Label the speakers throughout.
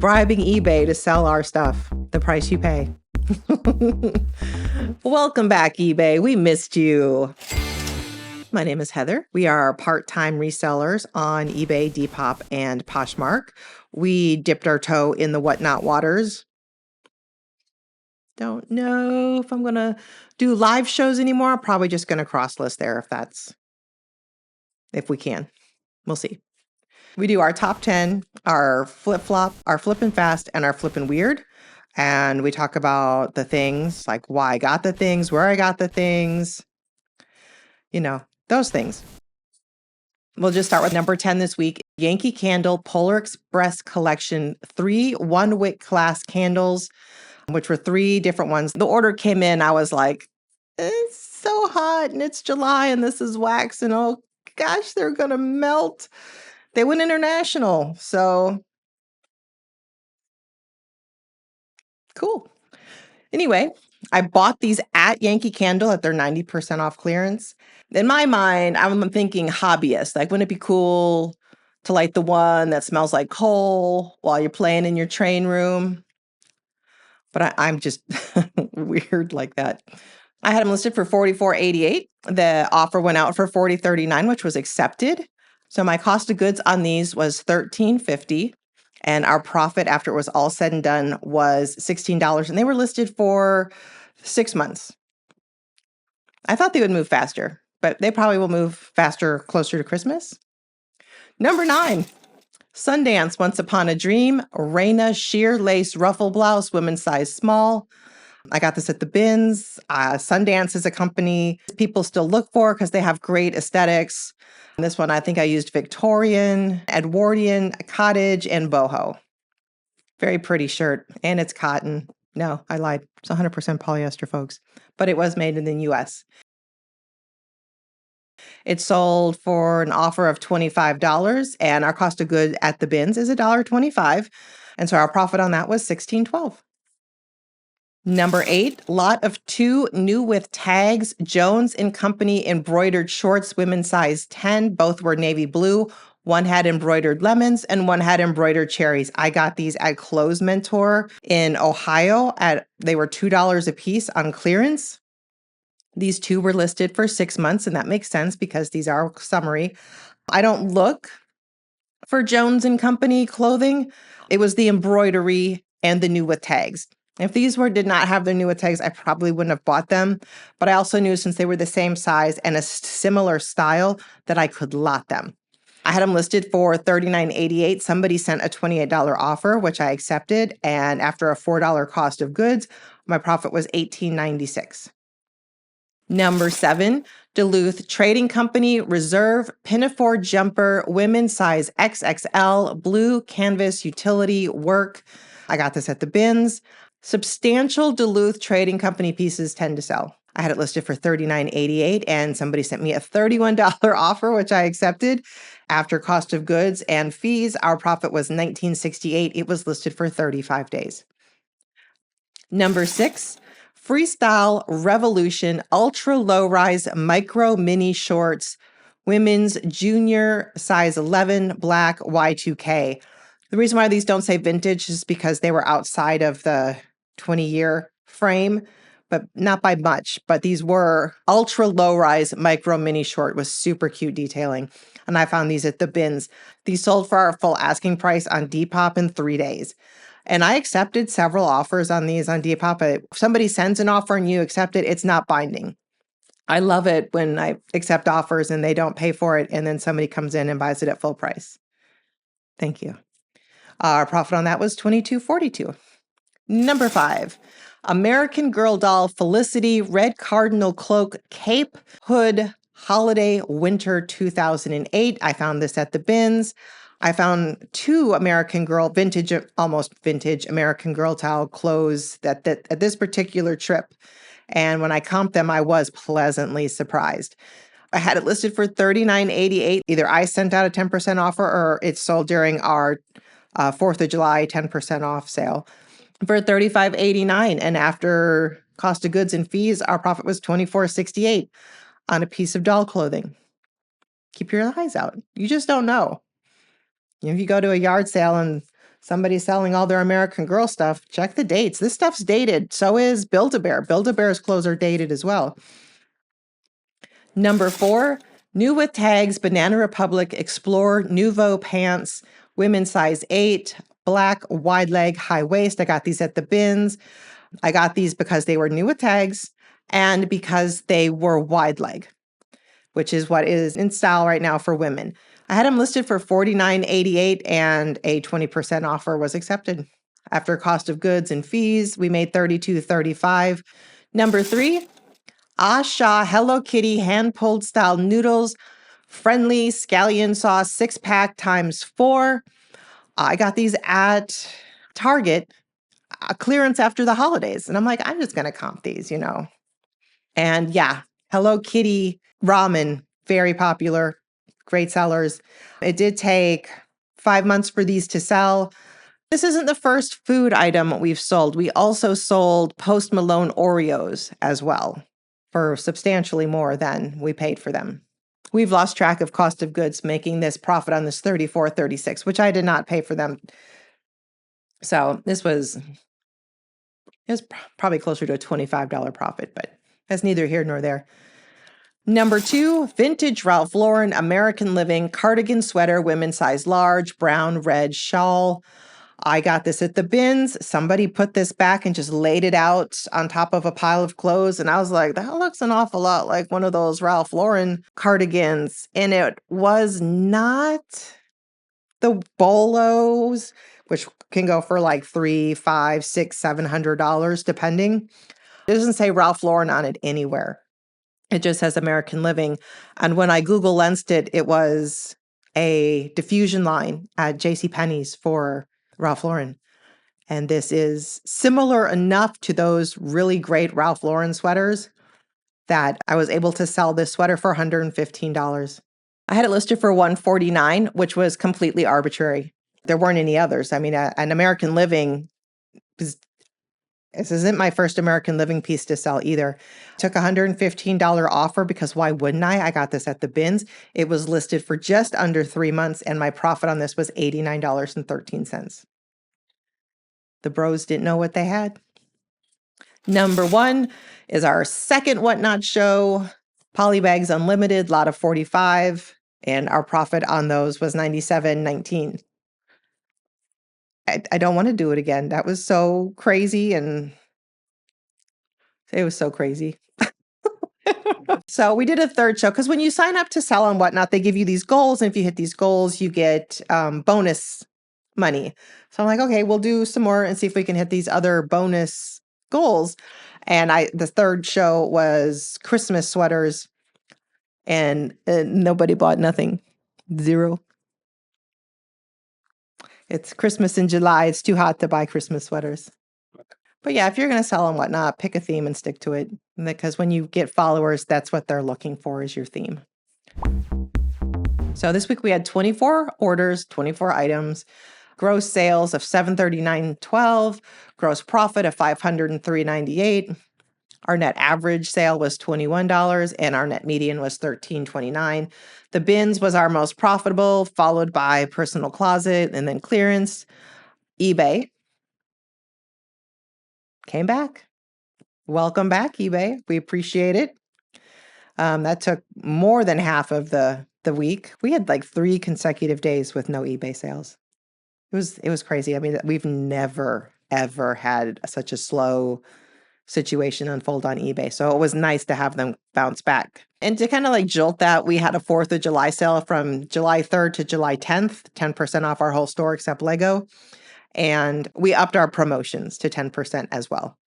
Speaker 1: bribing eBay to sell our stuff, the price you pay. Welcome back, eBay. We missed you. My name is Heather. We are part-time resellers on eBay, Depop, and Poshmark. We dipped our toe in the whatnot waters. Don't know if I'm going to do live shows anymore. I'm probably just going to cross-list there if we can. We'll see. We do our top 10, our flip-flop, our Flippin Fast, and our Flippin Weird. And we talk about the things, like why I got the things, where I got the things, those things. We'll just start with number 10 this week. Yankee Candle Polar Express Collection, 3 one-wick class candles, which were 3 different ones. The order came in, I was like, it's so hot and it's July and this is wax and oh gosh, they're going to melt. They went international, so cool. Anyway, I bought these at Yankee Candle at their 90% off clearance. In my mind, I'm thinking hobbyist. Like, wouldn't it be cool to light the one that smells like coal while you're playing in your train room? But I'm just weird like that. I had them listed for $44.88. The offer went out for $40.39, which was accepted. So my cost of goods on these was $13.50. And our profit after it was all said and done was $16. And they were listed for 6 months. I thought they would move faster, but they probably will move faster closer to Christmas. Number 9, Sundance Once Upon a Dream, Raina sheer lace ruffle blouse, women's size small. I got this at the bins. Sundance is a company people still look for because they have great aesthetics. This one, I think I used Victorian, Edwardian, cottage, and boho. Very pretty shirt, and it's cotton. No, I lied. It's 100% polyester, folks, but it was made in the U.S. It sold for an offer of $25, and our cost of goods at the bins is $1.25, and so our profit on that was $16.12. Number 8, lot of 2 new with tags, Jones & Company embroidered shorts, women's size 10. Both were navy blue. One had embroidered lemons and one had embroidered cherries. I got these at Clothes Mentor in Ohio. They were $2 a piece on clearance. These 2 were listed for 6 months, and that makes sense because these are summery. I don't look for Jones & Company clothing. It was the embroidery and the new with tags. If these did not have their new with tags, I probably wouldn't have bought them. But I also knew since they were the same size and a similar style that I could lot them. I had them listed for $39.88. Somebody sent a $28 offer, which I accepted. And after a $4 cost of goods, my profit was $18.96. Number 7, Duluth Trading Company Reserve Pinafore Jumper, women's size XXL, blue canvas utility work. I got this at the bins. Substantial Duluth Trading Company pieces tend to sell. I had it listed for $39.88, and somebody sent me a $31 offer, which I accepted. After cost of goods and fees, our profit was $19.68. It was listed for 35 days. Number 6, Freestyle Revolution Ultra Low Rise Micro Mini Shorts, women's junior size 11, black Y2K. The reason why these don't say vintage is because they were outside of the 20-year frame, but not by much. But these were ultra low rise micro mini short with super cute detailing. And I found these at the bins. These sold for our full asking price on Depop in 3 days. And I accepted several offers on these on Depop. If somebody sends an offer and you accept it, it's not binding. I love it when I accept offers and they don't pay for it, and then somebody comes in and buys it at full price. Thank you. Our profit on that was $22.42. Number 5, American Girl doll Felicity red cardinal cloak cape hood holiday winter 2008. I found this at the bins. I found 2 American Girl vintage, almost vintage American Girl towel clothes at this particular trip. And when I comped them, I was pleasantly surprised. I had it listed for $39.88. Either I sent out a 10% offer or it sold during our 4th of July 10% off sale for $35.89. And after cost of goods and fees, our profit was $24.68 on a piece of doll clothing. Keep your eyes out. You just don't know. If you go to a yard sale and Somebody's selling all their American Girl stuff. Check the dates. This stuff's dated. So is Build-A-Bear. Build-A-Bear's clothes are dated as well. Number 4, new with tags, Banana Republic Explore Nouveau pants, women's size 8, black, wide leg, high waist. I got these at the bins. I got these because they were new with tags and because they were wide leg, which is what is in style right now for women. I had them listed for $49.88 and a 20% offer was accepted. After cost of goods and fees, we made $32.35. Number 3, Asha Hello Kitty hand-pulled style noodles, friendly scallion sauce 6-pack times 4. I got these at Target, a clearance after the holidays. And I'm like, I'm just going to comp these, And yeah, Hello Kitty ramen, very popular, great sellers. It did take 5 months for these to sell. This isn't the first food item we've sold. We also sold Post Malone Oreos as well for substantially more than we paid for them. We've lost track of cost of goods, making this profit on this $34.36, which I did not pay for them. So it was probably closer to a $25 profit, but that's neither here nor there. Number 2, vintage Ralph Lauren American Living cardigan sweater, women's size large, brown, red shawl. I got this at the bins. Somebody put this back and just laid it out on top of a pile of clothes. And I was like, that looks an awful lot like one of those Ralph Lauren cardigans. And it was not the bolos, which can go for like $300, $500, $600, $700, depending. It doesn't say Ralph Lauren on it anywhere. It just says American Living. And when I Google lensed it, it was a diffusion line at JCPenney's for Ralph Lauren. And this is similar enough to those really great Ralph Lauren sweaters that I was able to sell this sweater for $115. I had it listed for $149, which was completely arbitrary. There weren't any others. I mean, an American Living, this isn't my first American Living piece to sell either. Took a $115 offer because why wouldn't I? I got this at the bins. It was listed for just under 3 months, and my profit on this was $89.13. The bros didn't know what they had. Number 1 is our second Whatnot show, Polybags Unlimited, lot of 45, and our profit on those was $97.19. I don't want to do it again. That was so crazy, and it was so crazy. So we did a third show because when you sign up to sell on Whatnot, they give you these goals, and if you hit these goals, you get bonus money. So I'm like, okay, we'll do some more and see if we can hit these other bonus goals. And the third show was Christmas sweaters, and nobody bought nothing. 0. It's Christmas in July. It's too hot to buy Christmas sweaters. But yeah, if you're going to sell on Whatnot, pick a theme and stick to it. Because when you get followers, that's what they're looking for is your theme. So this week we had 24 orders, 24 items, gross sales of $739.12, gross profit of $503.98. Our net average sale was $21 and our net median was $13.29. The bins was our most profitable, followed by personal closet and then clearance. eBay came back. Welcome back, eBay. We appreciate it. That took more than half of the week. We had like 3 consecutive days with no eBay sales. It was crazy. I mean, we've never, ever had such a slow situation unfold on eBay. So it was nice to have them bounce back. And to kind of like jolt that, we had a 4th of July sale from July 3rd to July 10th, 10% off our whole store except Lego. And we upped our promotions to 10% as well.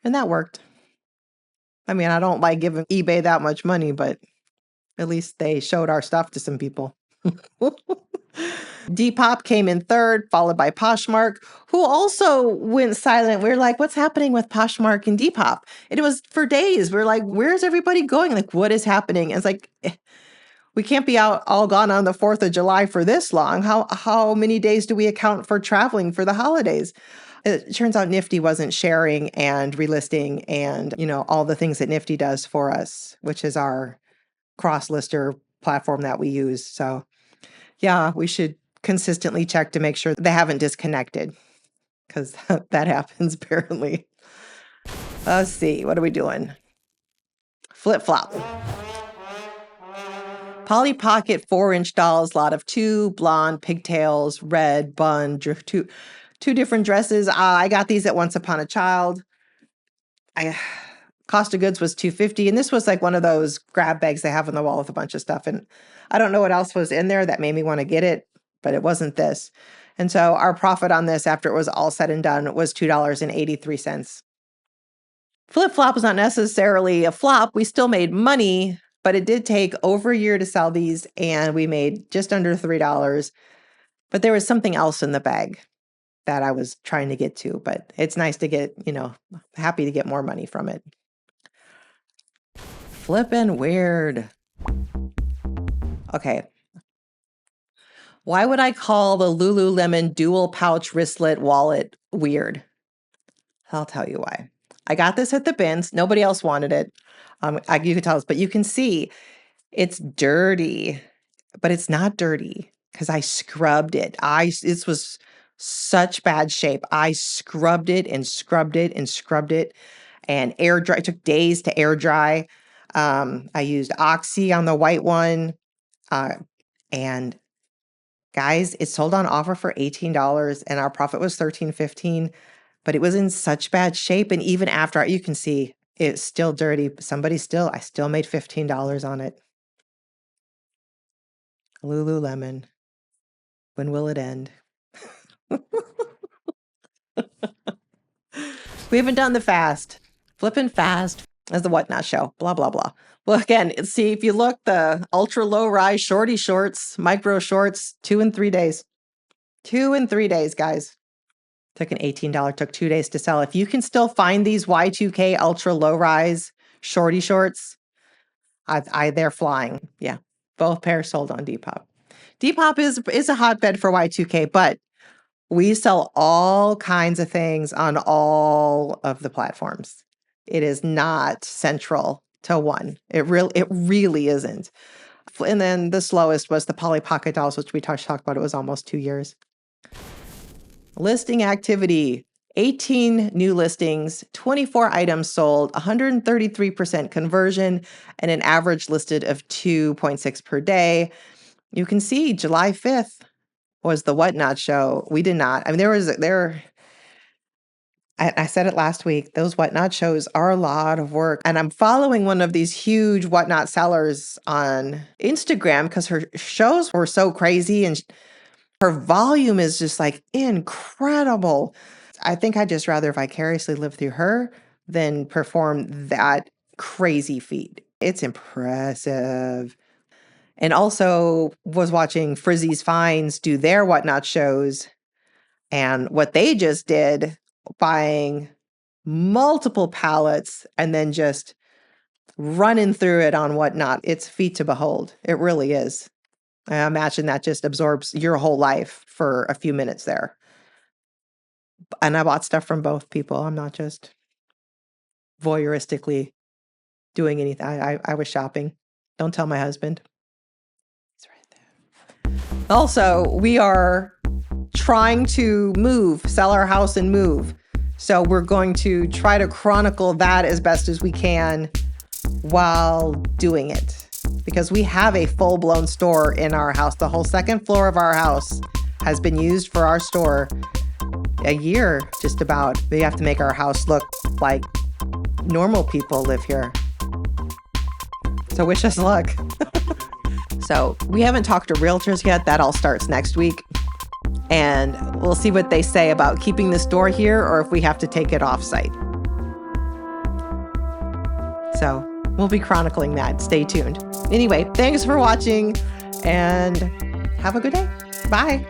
Speaker 1: And that worked. I mean, I don't like giving eBay that much money, but at least they showed our stuff to some people. Depop came in 3rd, followed by Poshmark, who also went silent. We were like, what's happening with Poshmark and Depop? And it was for days. We were like, where's everybody going? Like, what is happening? And it's like, we can't be out all gone on the 4th of July for this long. How many days do we account for traveling for the holidays? It turns out Nifty wasn't sharing and relisting and, all the things that Nifty does for us, which is our cross-lister platform that we use. So yeah, we should consistently check to make sure they haven't disconnected, because that happens apparently. Let's see, what are we doing? Flip-flop. Polly Pocket 4-inch dolls, lot of 2, blonde, pigtails, red, bun, two different dresses. I got these at Once Upon a Child. Cost of goods was $2.50, and this was like one of those grab bags they have on the wall with a bunch of stuff. And I don't know what else was in there that made me want to get it, but it wasn't this. And so our profit on this after it was all said and done was $2.83. Flip-flop was not necessarily a flop. We still made money, but it did take over a year to sell these, and we made just under $3. But there was something else in the bag that I was trying to get to, but it's nice to get, happy to get more money from it. Flippin Weird. Okay. Why would I call the Lululemon dual pouch wristlet wallet weird? I'll tell you why. I got this at the bins. Nobody else wanted it. You can tell this, but you can see it's dirty, but it's not dirty because I scrubbed it. This was such bad shape. I scrubbed it and scrubbed it and scrubbed it and air dry. It took days to air dry. I used Oxy on the white one. And guys, it sold on offer for $18 and our profit was $13.15, but it was in such bad shape. And even after, you can see it's still dirty. I still made $15 on it. Lululemon. When will it end? We haven't done the fast. Flippin Fast as the whatnot show. Blah, blah, blah. Well, again, see, if you look, the ultra low rise shorty shorts, micro shorts, 2 and 3 days. 2 and 3 days, guys. Took an $18, took 2 days to sell. If you can still find these Y2K ultra low rise shorty shorts, they're flying. Yeah. Both pairs sold on Depop. Depop is a hotbed for Y2K, but we sell all kinds of things on all of the platforms. It is not central to one. It really isn't. And then the slowest was the Polly Pocket dolls, which we talked about. It was almost 2 years. Listing activity, 18 new listings, 24 items sold, 133% conversion, and an average listed of 2.6 per day. You can see July 5th was the whatnot show. We did not. I mean, I said it last week, those whatnot shows are a lot of work. And I'm following one of these huge whatnot sellers on Instagram because her shows were so crazy and her volume is just like incredible. I think I'd just rather vicariously live through her than perform that crazy feat. It's impressive. And also was watching Frizzy's Finds do their whatnot shows, and what they just did, buying multiple pallets and then just running through it on whatnot. It's a feat to behold. It really is. I imagine that just absorbs your whole life for a few minutes there. And I bought stuff from both people. I'm not just voyeuristically doing anything. I was shopping. Don't tell my husband. He's right there. Also, we are trying to sell our house and move. So we're going to try to chronicle that as best as we can while doing it. Because we have a full-blown store in our house. The whole second floor of our house has been used for our store a year, just about. We have to make our house look like normal people live here. So wish us luck. So we haven't talked to realtors yet. That all starts next week. And we'll see what they say about keeping the store here or if we have to take it off-site. So we'll be chronicling that. Stay tuned. Anyway, thanks for watching and have a good day. Bye.